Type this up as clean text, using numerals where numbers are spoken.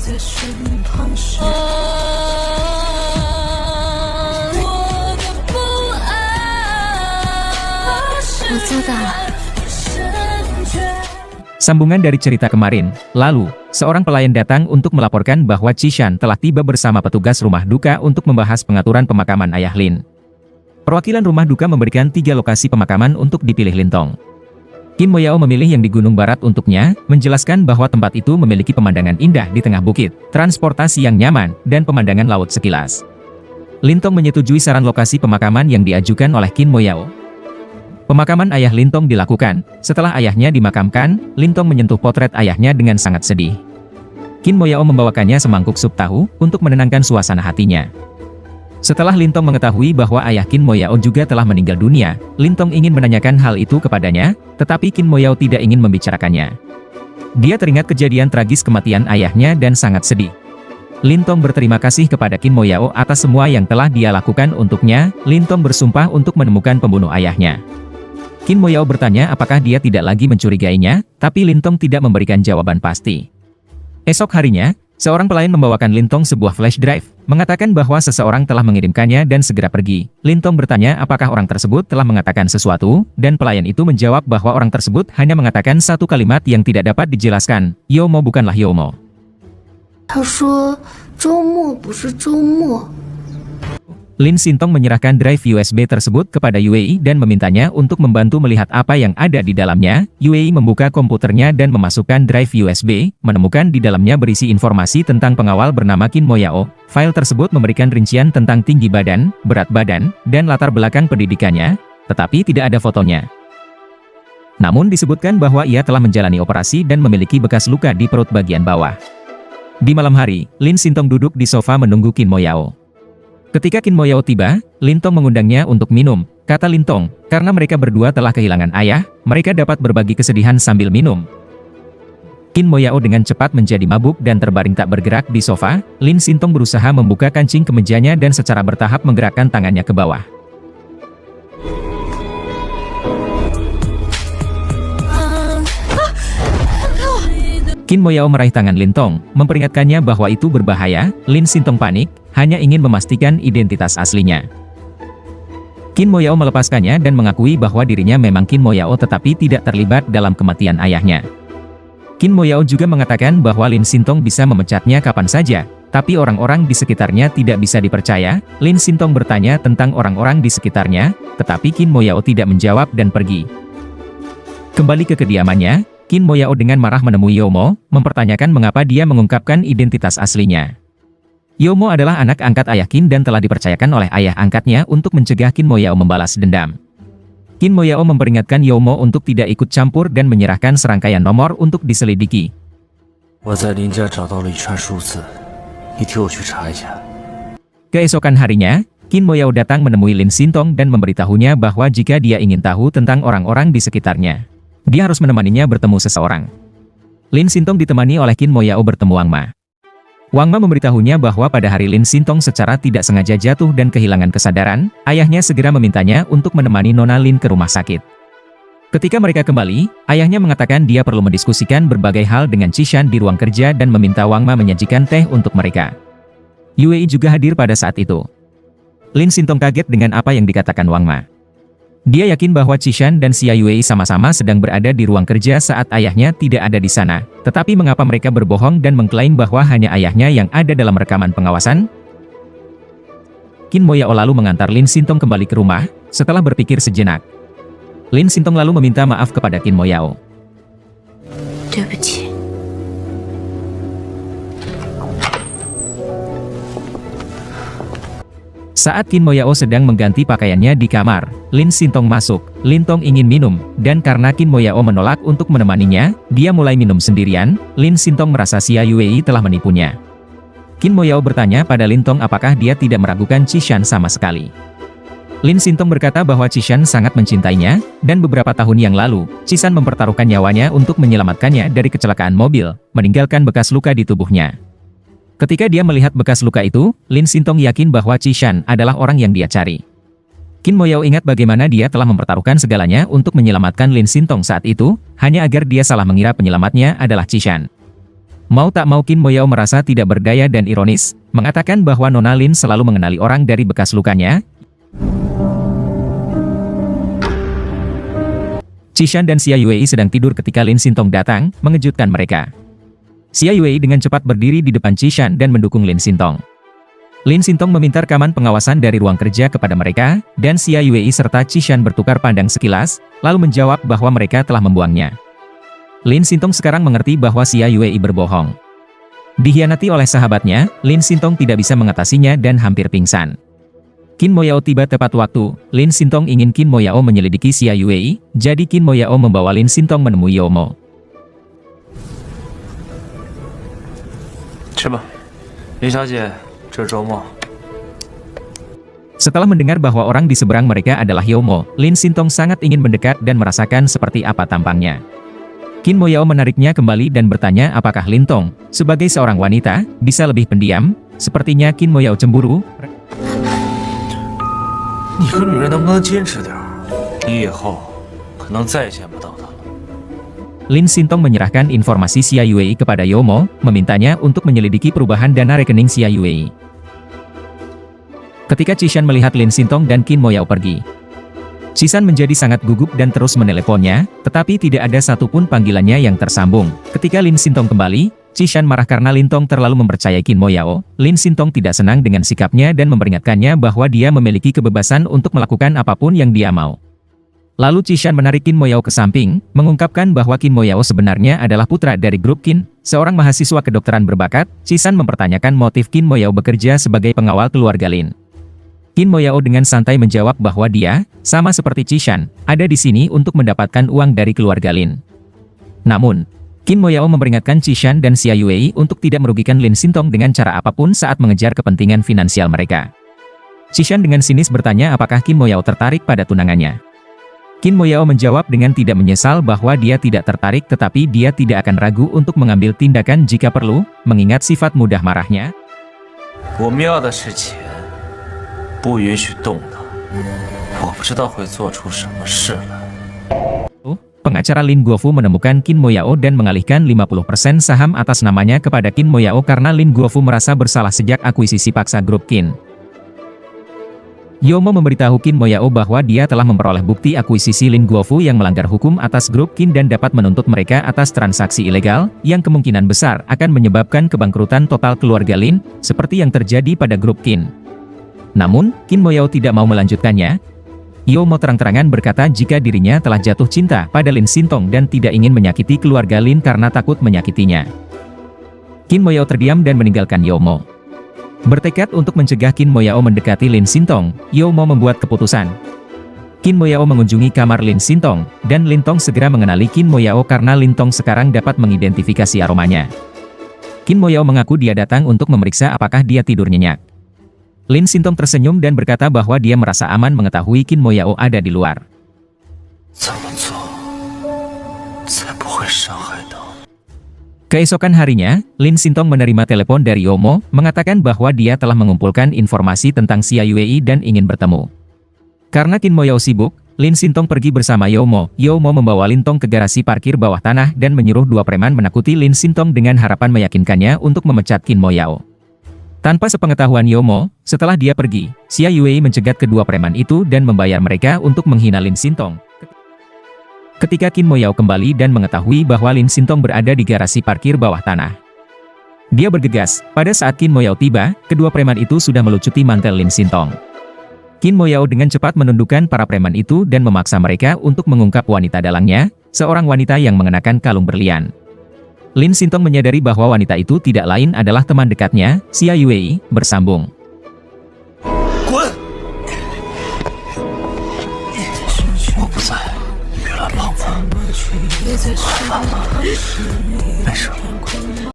Sambungan dari cerita kemarin, lalu, seorang pelayan datang untuk melaporkan bahwa Qishan telah tiba bersama petugas rumah duka untuk membahas pengaturan pemakaman ayah Lin. Perwakilan rumah duka memberikan 3 lokasi pemakaman untuk dipilih Lintong. Kim Moyao memilih yang di Gunung Barat untuknya, menjelaskan bahwa tempat itu memiliki pemandangan indah di tengah bukit, transportasi yang nyaman, dan pemandangan laut sekilas. Lintong menyetujui saran lokasi pemakaman yang diajukan oleh Kim Moyao. Pemakaman ayah Lintong dilakukan. Setelah ayahnya dimakamkan, Lintong menyentuh potret ayahnya dengan sangat sedih. Kim Moyao membawakannya semangkuk sup tahu untuk menenangkan suasana hatinya. Setelah Lintong mengetahui bahwa ayah Kim Moyao juga telah meninggal dunia, Lintong ingin menanyakan hal itu kepadanya, tetapi Kim Moyao tidak ingin membicarakannya. Dia teringat kejadian tragis kematian ayahnya dan sangat sedih. Lintong berterima kasih kepada Kim Moyao atas semua yang telah dia lakukan untuknya. Lintong bersumpah untuk menemukan pembunuh ayahnya. Kim Moyao bertanya apakah dia tidak lagi mencurigainya, tapi Lintong tidak memberikan jawaban pasti. Esok harinya, seorang pelayan membawakan Lintong sebuah flash drive, mengatakan bahwa seseorang telah mengirimkannya dan segera pergi. Lintong bertanya apakah orang tersebut telah mengatakan sesuatu, dan pelayan itu menjawab bahwa orang tersebut hanya mengatakan satu kalimat yang tidak dapat dijelaskan, Youmo bukanlah Youmo. 他说周末不是周末。 Lin Sintong menyerahkan drive USB tersebut kepada Yue dan memintanya untuk membantu melihat apa yang ada di dalamnya. Yue membuka komputernya dan memasukkan drive USB, menemukan di dalamnya berisi informasi tentang pengawal bernama Kim Moyao. File tersebut memberikan rincian tentang tinggi badan, berat badan, dan latar belakang pendidikannya, tetapi tidak ada fotonya. Namun disebutkan bahwa ia telah menjalani operasi dan memiliki bekas luka di perut bagian bawah. Di malam hari, Lin Sintong duduk di sofa menunggu Kim Moyao. Ketika Kim Moyao tiba, Lintong mengundangnya untuk minum. Kata Lintong, karena mereka berdua telah kehilangan ayah, mereka dapat berbagi kesedihan sambil minum. Kim Moyao dengan cepat menjadi mabuk dan terbaring tak bergerak di sofa. Lin Sintong berusaha membuka kancing kemejanya dan secara bertahap menggerakkan tangannya ke bawah. Kim Moyao meraih tangan Lintong, memperingatkannya bahwa itu berbahaya. Lin Sintong panik, hanya ingin memastikan identitas aslinya. Kim Moyao melepaskannya dan mengakui bahwa dirinya memang Kim Moyao tetapi tidak terlibat dalam kematian ayahnya. Kim Moyao juga mengatakan bahwa Lin Sintong bisa memecatnya kapan saja, tapi orang-orang di sekitarnya tidak bisa dipercaya. Lin Sintong bertanya tentang orang-orang di sekitarnya, tetapi Kim Moyao tidak menjawab dan pergi. Kembali ke kediamannya, Kim Moyao dengan marah menemui Youmo, mempertanyakan mengapa dia mengungkapkan identitas aslinya. Youmo adalah anak angkat ayah Kim dan telah dipercayakan oleh ayah angkatnya untuk mencegah Kim Moyao membalas dendam. Kim Moyao memperingatkan Youmo untuk tidak ikut campur dan menyerahkan serangkaian nomor untuk diselidiki. Keesokan harinya, Kim Moyao datang menemui Lin Sintong dan memberitahunya bahwa jika dia ingin tahu tentang orang-orang di sekitarnya, dia harus menemaninya bertemu seseorang. Lin Sintong ditemani oleh Kim Moyao bertemu Wang Ma. Wang Ma memberitahunya bahwa pada hari Lin Sintong secara tidak sengaja jatuh dan kehilangan kesadaran, ayahnya segera memintanya untuk menemani Nona Lin ke rumah sakit. Ketika mereka kembali, ayahnya mengatakan dia perlu mendiskusikan berbagai hal dengan Qishan di ruang kerja dan meminta Wang Ma menyajikan teh untuk mereka. Yue juga hadir pada saat itu. Lin Sintong kaget dengan apa yang dikatakan Wang Ma. Dia yakin bahwa Qishan dan Xia Yue sama-sama sedang berada di ruang kerja saat ayahnya tidak ada di sana. Tetapi mengapa mereka berbohong dan mengklaim bahwa hanya ayahnya yang ada dalam rekaman pengawasan? Kim Moyao lalu mengantar Lin Sintong kembali ke rumah, setelah berpikir sejenak. Lin Sintong lalu meminta maaf kepada Kim Moyao. Saat Kim Moyao sedang mengganti pakaiannya di kamar, Lin Sintong masuk. Lintong ingin minum, dan karena Kim Moyao menolak untuk menemaninya, dia mulai minum sendirian. Lin Sintong merasa Xia Yue telah menipunya. Kim Moyao bertanya pada Lintong apakah dia tidak meragukan Qishan sama sekali. Lin Sintong berkata bahwa Qishan sangat mencintainya, dan beberapa tahun yang lalu, Qishan mempertaruhkan nyawanya untuk menyelamatkannya dari kecelakaan mobil, meninggalkan bekas luka di tubuhnya. Ketika dia melihat bekas luka itu, Lin Sintong yakin bahwa Qishan adalah orang yang dia cari. Kim Moyao ingat bagaimana dia telah mempertaruhkan segalanya untuk menyelamatkan Lin Sintong saat itu, hanya agar dia salah mengira penyelamatnya adalah Qishan. Mau tak mau Qin Moyao merasa tidak berdaya dan ironis, mengatakan bahwa Nona Lin selalu mengenali orang dari bekas lukanya. Qishan dan Xia Yuei sedang tidur ketika Lin Xintong datang, mengejutkan mereka. Xia Yuei dengan cepat berdiri di depan Qishan dan mendukung Lin Xintong. Lin Xintong meminta rekaman pengawasan dari ruang kerja kepada mereka, dan Xia Yuei serta Qishan bertukar pandang sekilas, lalu menjawab bahwa mereka telah membuangnya. Lin Xintong sekarang mengerti bahwa Xia Yuei berbohong. Dikhianati oleh sahabatnya, Lin Xintong tidak bisa mengatasinya dan hampir pingsan. Qin Moyao tiba tepat waktu. Lin Xintong ingin Qin Moyao menyelidiki Xia Yuei, jadi Qin Moyao membawa Lin Xintong menemui Youmo. 吃吧，林小姐，这周末。 Setelah mendengar bahwa orang di seberang mereka adalah Youmo, Lin Xintong sangat ingin mendekat dan merasakan seperti apa tampangnya. Qin Moyao menariknya kembali dan bertanya apakah Lin Tong, sebagai seorang wanita, bisa lebih pendiam. Sepertinya Qin Moyao cemburu. 你个女人能不能矜持点儿？你以后可能再也见不到她了。 Lin Xintong menyerahkan informasi Xia Yuei kepada Youmo, memintanya untuk menyelidiki perubahan dana rekening Xia Yuei. Ketika Qishan melihat Lin Xintong dan Qin Moyao pergi, Qishan menjadi sangat gugup dan terus meneleponnya, tetapi tidak ada satupun panggilannya yang tersambung. Ketika Lin Xintong kembali, Qishan marah karena Lin Tong terlalu mempercayai Qin Moyao. Lin Xintong tidak senang dengan sikapnya dan memperingatkannya bahwa dia memiliki kebebasan untuk melakukan apapun yang dia mau. Lalu Qishan menarik Qin Moyao ke samping, mengungkapkan bahwa Qin Moyao sebenarnya adalah putra dari grup Qin, seorang mahasiswa kedokteran berbakat. Qishan mempertanyakan motif Qin Moyao bekerja sebagai pengawal keluarga Lin. Qin Moyao dengan santai menjawab bahwa dia, sama seperti Qishan, ada di sini untuk mendapatkan uang dari keluarga Lin. Namun, Qin Moyao memperingatkan Qishan dan Xia Yuei untuk tidak merugikan Lin Xintong dengan cara apapun saat mengejar kepentingan finansial mereka. Qishan dengan sinis bertanya apakah Qin Moyao tertarik pada tunangannya. Qin Moyao menjawab dengan tidak menyesal bahwa dia tidak tertarik, tetapi dia tidak akan ragu untuk mengambil tindakan jika perlu, mengingat sifat mudah marahnya. 我们要的是钱，不允许动它。我不知道会做出什么事来。 Pengacara Lin Guofu menemukan Qin Moyao dan mengalihkan 50% saham atas namanya kepada Qin Moyao karena Lin Guofu merasa bersalah sejak akuisisi paksa grup Qin. Youmo memberitahu Qin Moyao bahwa dia telah memperoleh bukti akuisisi Lin Guofu yang melanggar hukum atas grup Qin dan dapat menuntut mereka atas transaksi ilegal, yang kemungkinan besar akan menyebabkan kebangkrutan total keluarga Lin, seperti yang terjadi pada grup Qin. Namun, Qin Moyao tidak mau melanjutkannya. Youmo terang-terangan berkata jika dirinya telah jatuh cinta pada Lin Xintong dan tidak ingin menyakiti keluarga Lin karena takut menyakitinya. Qin Moyao terdiam dan meninggalkan Youmo. Bertekad untuk mencegah Qin Moyao mendekati Lin Xintong, Youmo membuat keputusan. Qin Moyao mengunjungi kamar Lin Xintong, dan Lin Tong segera mengenali Qin Moyao karena Lin Tong sekarang dapat mengidentifikasi aromanya. Qin Moyao mengaku dia datang untuk memeriksa apakah dia tidur nyenyak. Lin Xintong tersenyum dan berkata bahwa dia merasa aman mengetahui Qin Moyao ada di luar. Keesokan harinya, Lin Xintong menerima telepon dari Youmo, mengatakan bahwa dia telah mengumpulkan informasi tentang Xia Yuei dan ingin bertemu. Karena Qin Moyao sibuk, Lin Xintong pergi bersama Youmo. Youmo membawa Lin Tong ke garasi parkir bawah tanah dan menyuruh dua preman menakuti Lin Xintong dengan harapan meyakinkannya untuk memecat Qin Moyao. Tanpa sepengetahuan Youmo, setelah dia pergi, Xia Yuei mencegat kedua preman itu dan membayar mereka untuk menghina Lin Xintong. Ketika Qin Moyao kembali dan mengetahui bahwa Lin Xintong berada di garasi parkir bawah tanah, dia bergegas. Pada saat Qin Moyao tiba, kedua preman itu sudah melucuti mantel Lin Xintong. Qin Moyao dengan cepat menundukkan para preman itu dan memaksa mereka untuk mengungkap wanita dalangnya, seorang wanita yang mengenakan kalung berlian. Lin Xintong menyadari bahwa wanita itu tidak lain adalah teman dekatnya, Xia Yuei, bersambung. 滚！我不在，别乱碰我。没事。